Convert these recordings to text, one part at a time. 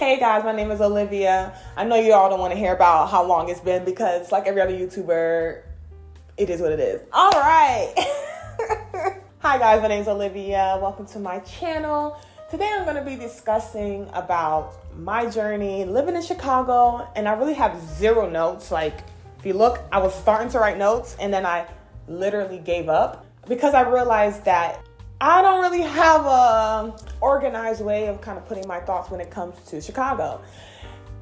Hey guys, my name is Olivia. I know you all don't want to hear about how long it's been because like every other YouTuber, it is what it is. All right. Hi guys, my name is Olivia. Welcome to my channel. Today I'm going to be discussing about my journey living in Chicago, and I really have zero notes. Like if you look, I was starting to write notes and then I literally gave up because I realized that I don't really have a organized way of kind of putting my thoughts when it comes to Chicago.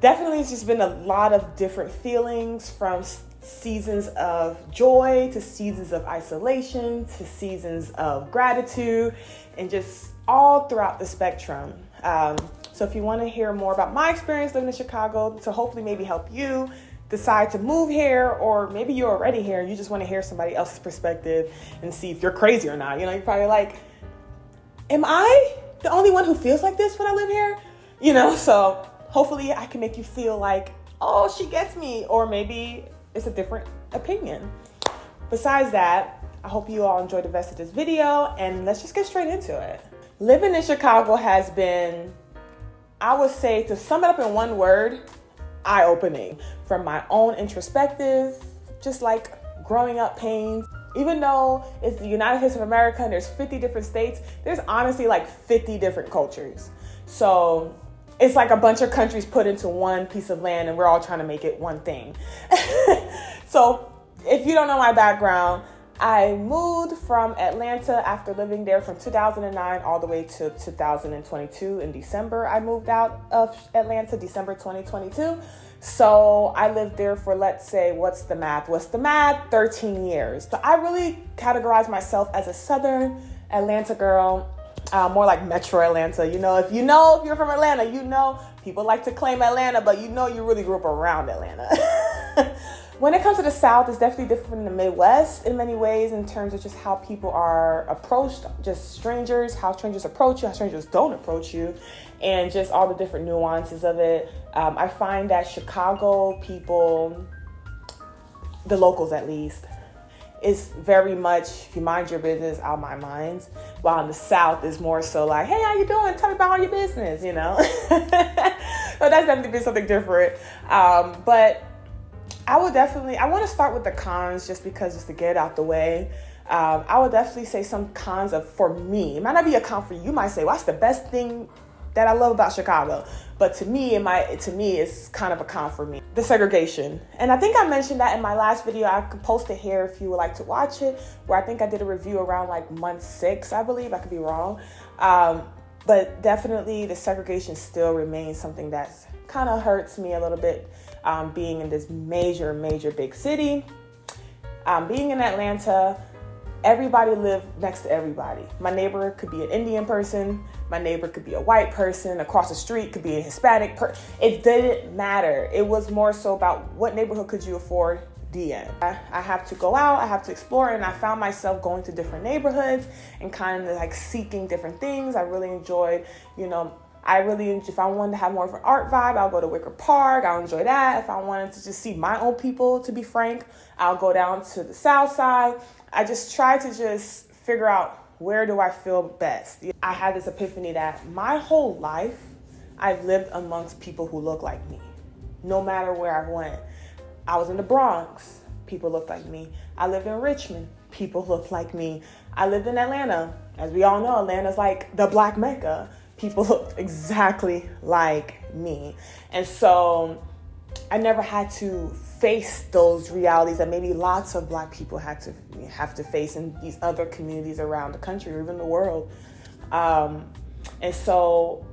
Definitely, it's just been a lot of different feelings, from seasons of joy to seasons of isolation to seasons of gratitude, and just all throughout the spectrum. So if you want to hear more about my experience living in Chicago to hopefully maybe help you decide to move here, or maybe you're already here and you just want to hear somebody else's perspective and see if you're crazy or not. You know, you're probably like, am I the only one who feels like this when I live here? You know, so hopefully I can make you feel like, oh, she gets me, or maybe it's a different opinion. Besides that, I hope you all enjoyed the rest of this video, and let's just get straight into it. Living in Chicago has been, I would say, to sum it up in one word, eye-opening. From my own introspective, just like growing up pains. Even though it's the United States of America and there's 50 different states, there's honestly like 50 different cultures. So it's like a bunch of countries put into one piece of land and we're all trying to make it one thing. So if you don't know my background, I moved from Atlanta after living there from 2009 all the way to 2022. In December, I moved out of Atlanta, December 2022. So I lived there for, let's say, what's the math? 13 years. So I really categorize myself as a Southern Atlanta girl, more like Metro Atlanta. You know, if you're from Atlanta, you know, people like to claim Atlanta, but you know you really grew up around Atlanta. When it comes to the South, it's definitely different from the Midwest in many ways in terms of just how people are approached, just strangers, how strangers approach you, how strangers don't approach you, and just all the different nuances of it. I find that Chicago people, the locals at least, is very much, if you mind your business, I'll mind mine. While in the South is more so like, hey, how you doing? Tell me about all your business, you know? So that's definitely been something different. But I want to start with the cons just to get it out the way. I would definitely say some cons for me. It might not be a con for you. You might say, well, that's the best thing that I love about Chicago. But to me, it's kind of a con for me. The segregation. And I think I mentioned that in my last video. I could post it here if you would like to watch it, where I think I did a review around like month 6, I believe. I could be wrong. But definitely the segregation still remains something that kind of hurts me a little bit. Being in this major big city, being in Atlanta, everybody lived next to everybody. My neighbor could be an Indian person. My neighbor could be a white person. Across the street could be a Hispanic person. It didn't matter. It was more so about what neighborhood could you afford. The end. I have to go out, I have to explore, and I found myself going to different neighborhoods and kind of like seeking different things. I really enjoyed, if I wanted to have more of an art vibe, I'll go to Wicker Park. I'll enjoy that. If I wanted to just see my own people, to be frank, I'll go down to the southside. I just try to just figure out, where do I feel best? I had this epiphany that my whole life, I've lived amongst people who look like me, no matter where I went. I was in the Bronx. People looked like me. I lived in Richmond. People looked like me. I lived in Atlanta. As we all know, Atlanta's like the Black Mecca. People looked exactly like me. And so I never had to face those realities that maybe lots of Black people have to face in these other communities around the country or even the world. And so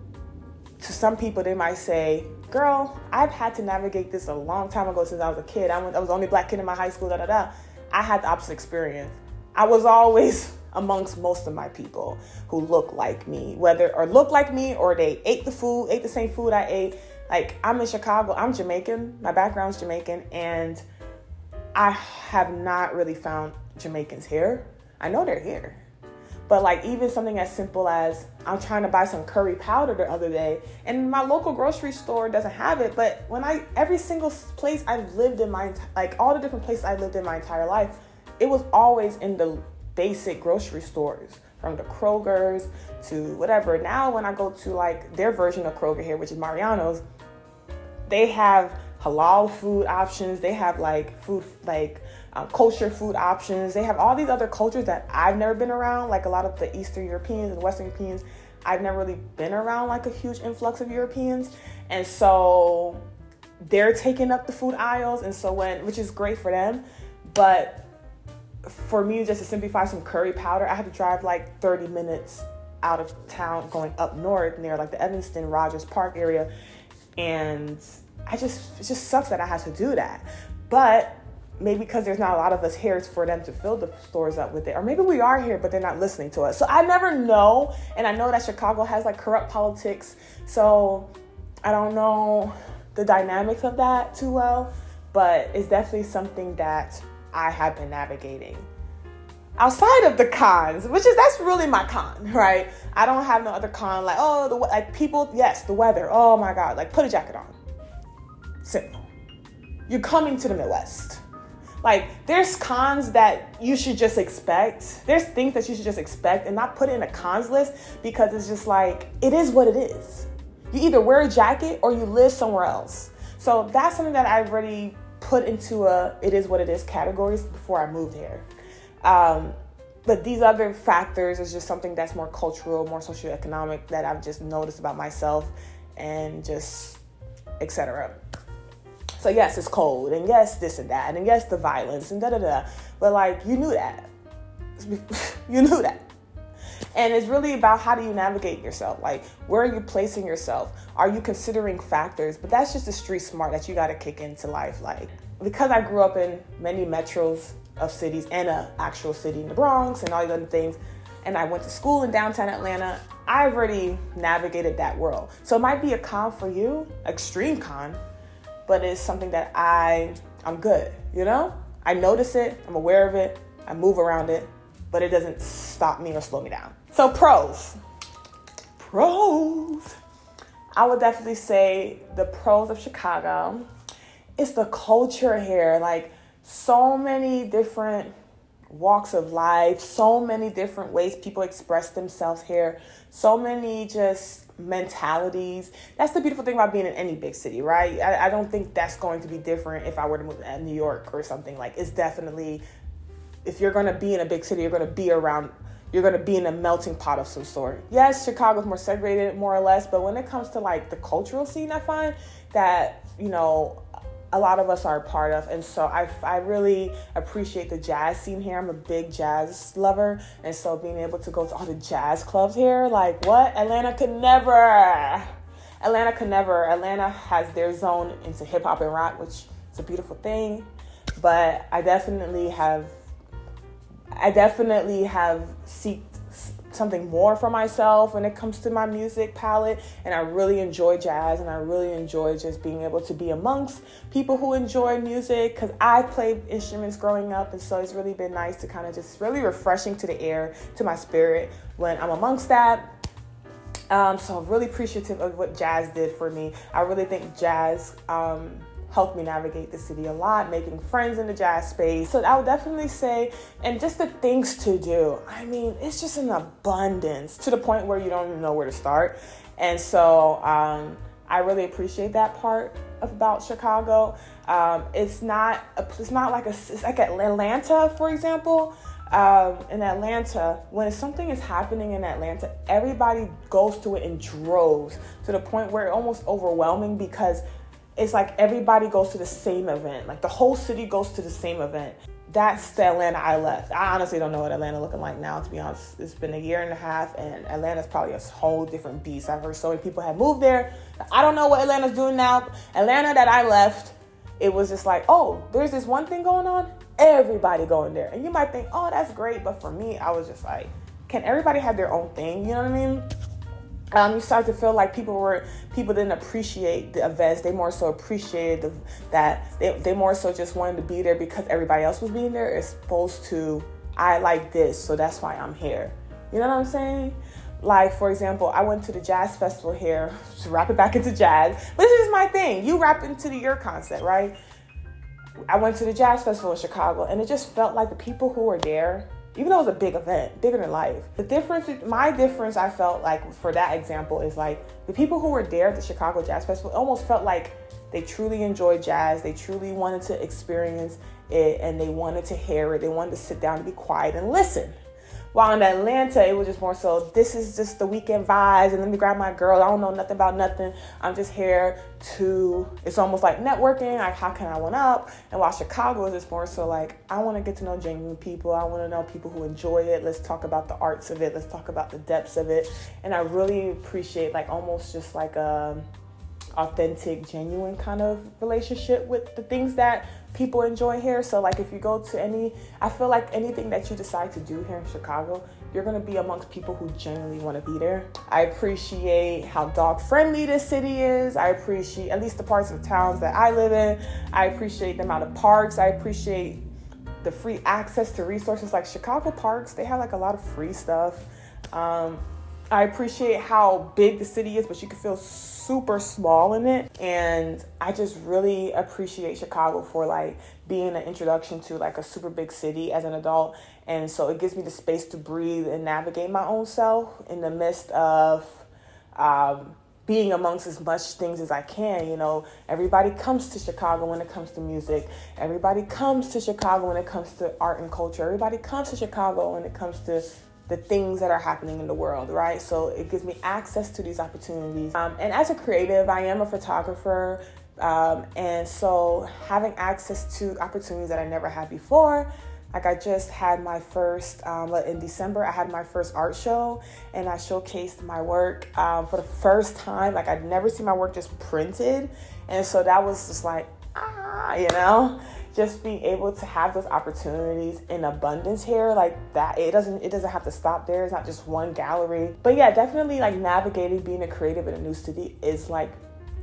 to some people, they might say, girl, I've had to navigate this a long time ago since I was a kid. I was the only Black kid in my high school, I had the opposite experience. I was always amongst most of my people who look like me, or they ate the same food I ate. Like, I'm in Chicago, I'm Jamaican, my background's Jamaican, and I have not really found Jamaicans here. I know they're here, but like even something as simple as I'm trying to buy some curry powder the other day, and my local grocery store doesn't have it, but every single place I've lived in all the different places I lived in my entire life, it was always in the basic grocery stores. from the Krogers to whatever. Now when I go to like their version of Kroger here, which is Mariano's, they have halal food options. They have like food, like kosher food options. They have all these other cultures that I've never been around, like a lot of the Eastern Europeans and Western Europeans. I've never really been around like a huge influx of Europeans. And so they're taking up the food aisles. And so which is great for them. But for me, just to simplify some curry powder, I had to drive like 30 minutes out of town going up north near like the Evanston Rogers Park area. And it just sucks that I had to do that. But maybe because there's not a lot of us here, it's for them to fill the stores up with it. Or maybe we are here, but they're not listening to us. So I never know. And I know that Chicago has like corrupt politics. So I don't know the dynamics of that too well. But it's definitely something that I have been navigating. Outside of the cons, that's really my con, right? I don't have no other con. Like, the weather. Oh my God, like put a jacket on. Simple. You're coming to the Midwest. Like, there's cons that you should just expect. There's things that you should just expect and not put it in a cons list, because it's just like, it is what it is. You either wear a jacket or you live somewhere else. So that's something that I really put into it is what it is categories before I moved here. But these other factors is just something that's more cultural, more socioeconomic, that I've just noticed about myself and just etc. So yes, it's cold, and yes, this and that, and yes, the violence, and da-da-da. But like, you knew that. You knew that. And it's really about how do you navigate yourself? Like, where are you placing yourself? Are you considering factors? But that's just the street smart that you got to kick into life. Like, because I grew up in many metros of cities and an actual city in the Bronx and all these other things, and I went to school in downtown Atlanta, I've already navigated that world. So it might be a con for you, extreme con, but it's something that I'm good, you know? I notice it, I'm aware of it, I move around it, but it doesn't stop me or slow me down. So pros. I would definitely say the pros of Chicago is the culture here. Like, so many different walks of life, so many different ways people express themselves here, so many just mentalities. That's the beautiful thing about being in any big city, right? I don't think that's going to be different if I were to move to New York or something. Like, it's definitely, if you're going to be in a big city, you're going to be in a melting pot of some sort. Yes, Chicago's more segregated, more or less, but when it comes to like the cultural scene, I find that, you know, a lot of us are a part of. And so I really appreciate the jazz scene here. I'm a big jazz lover. And so being able to go to all the jazz clubs here, like what? Atlanta could never. Atlanta has their zone into hip hop and rock, which is a beautiful thing. But I definitely have seeked something more for myself when it comes to my music palette, and I really enjoy jazz, and I really enjoy just being able to be amongst people who enjoy music, because I played instruments growing up, and so it's really been nice to kind of just really refreshing to the air, to my spirit when I'm amongst that. So really appreciative of what jazz did for me. I really think jazz helped me navigate the city a lot, making friends in the jazz space. So I would definitely say, and just the things to do. I mean, it's just an abundance to the point where you don't even know where to start. And so I really appreciate that part about Chicago. It's like Atlanta, for example. In Atlanta, when something is happening in Atlanta, everybody goes to it in droves, to the point where it's almost overwhelming, because it's like everybody goes to the same event. Like the whole city goes to the same event. That's the Atlanta I left. I honestly don't know what Atlanta looking like now, to be honest. It's been a year and a half, and Atlanta's probably a whole different beast. I've heard so many people have moved there. I don't know what Atlanta's doing now. Atlanta that I left, it was just like, oh, there's this one thing going on, everybody going there. And you might think, oh, that's great. But for me, I was just like, can everybody have their own thing? You know what I mean? You start to feel like people didn't appreciate the events. They more so appreciated that they more so just wanted to be there because everybody else was being there, as opposed to, I like this, so that's why I'm here. You know what I'm saying? Like, for example, I went to the jazz festival here, to wrap it back into jazz. But this is my thing. You wrap into your concept, right? I went to the jazz festival in Chicago, and it just felt like the people who were there, even though it was a big event, bigger than life. My difference I felt like for that example is like the people who were there at the Chicago Jazz Festival almost felt like they truly enjoyed jazz. They truly wanted to experience it and they wanted to hear it. They wanted to sit down and be quiet and listen. While in Atlanta, it was just more so, this is just the weekend vibes and let me grab my girl. I don't know nothing about nothing. I'm just here it's almost like networking, like how can I one up? And while Chicago is just more so like, I want to get to know genuine people. I want to know people who enjoy it. Let's talk about the arts of it. Let's talk about the depths of it. And I really appreciate like almost just like authentic, genuine kind of relationship with the things that people enjoy here. So like if you go to I feel like anything that you decide to do here in Chicago, you're going to be amongst people who genuinely want to be there. I appreciate how dog friendly this city is. I appreciate at least the parts of towns that I live in. I appreciate the amount of parks. I appreciate the free access to resources like Chicago parks. They have like a lot of free stuff. I appreciate how big the city is, but you can feel super small in it. And I just really appreciate Chicago for like being an introduction to like a super big city as an adult. And so it gives me the space to breathe and navigate my own self in the midst of being amongst as much things as I can. You know, everybody comes to Chicago when it comes to music. Everybody comes to Chicago when it comes to art and culture. Everybody comes to Chicago when it comes to the things that are happening in the world, right? So it gives me access to these opportunities. And as a creative, I am a photographer. And so having access to opportunities that I never had before, like I just had my first, in December, I had my first art show and I showcased my work for the first time. Like I'd never seen my work just printed. And so that was just like, you know, just being able to have those opportunities in abundance here, like that, it doesn't have to stop there. It's not just one gallery. But yeah, definitely like navigating being a creative in a new city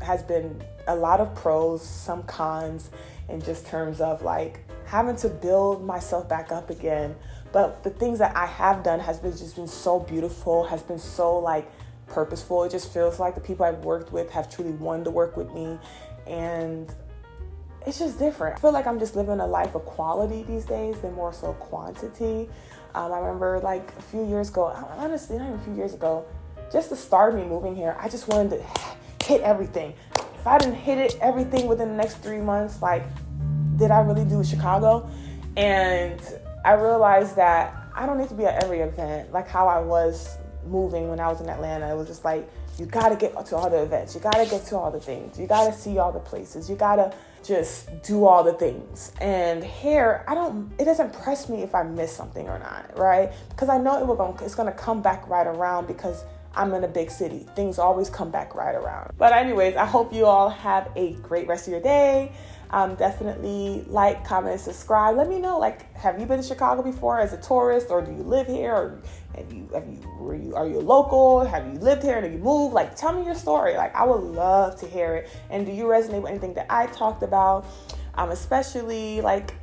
has been a lot of pros, some cons, in just terms of like having to build myself back up again. But the things that I have done has been so beautiful, has been so like purposeful. It just feels like the people I've worked with have truly wanted to work with me, and it's just different. I feel like I'm just living a life of quality these days than more so quantity. I remember like a few years ago, honestly, not even a few years ago, just the start of me moving here, I just wanted to hit everything. If I didn't hit everything within the next 3 months, like, did I really do Chicago? And I realized that I don't need to be at every event, like how I was moving when I was in Atlanta. It was just like, you gotta get to all the events, you gotta get to all the things, you gotta see all the places, you gotta just do all the things. And here, it doesn't press me if I miss something or not, right? Because I know it's gonna come back right around because I'm in a big city. Things always come back right around. But anyways, I hope you all have a great rest of your day. Definitely like, comment, and subscribe. Let me know, like, have you been to Chicago before as a tourist, or do you live here, or are you a local? Have you lived here and have you moved? Like, tell me your story. Like, I would love to hear it. And do you resonate with anything that I talked about? Especially like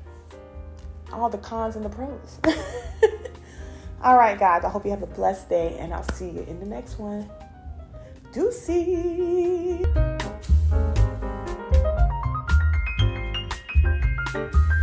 all the cons and the pros. All right, guys, I hope you have a blessed day, and I'll see you in the next one. Deuces.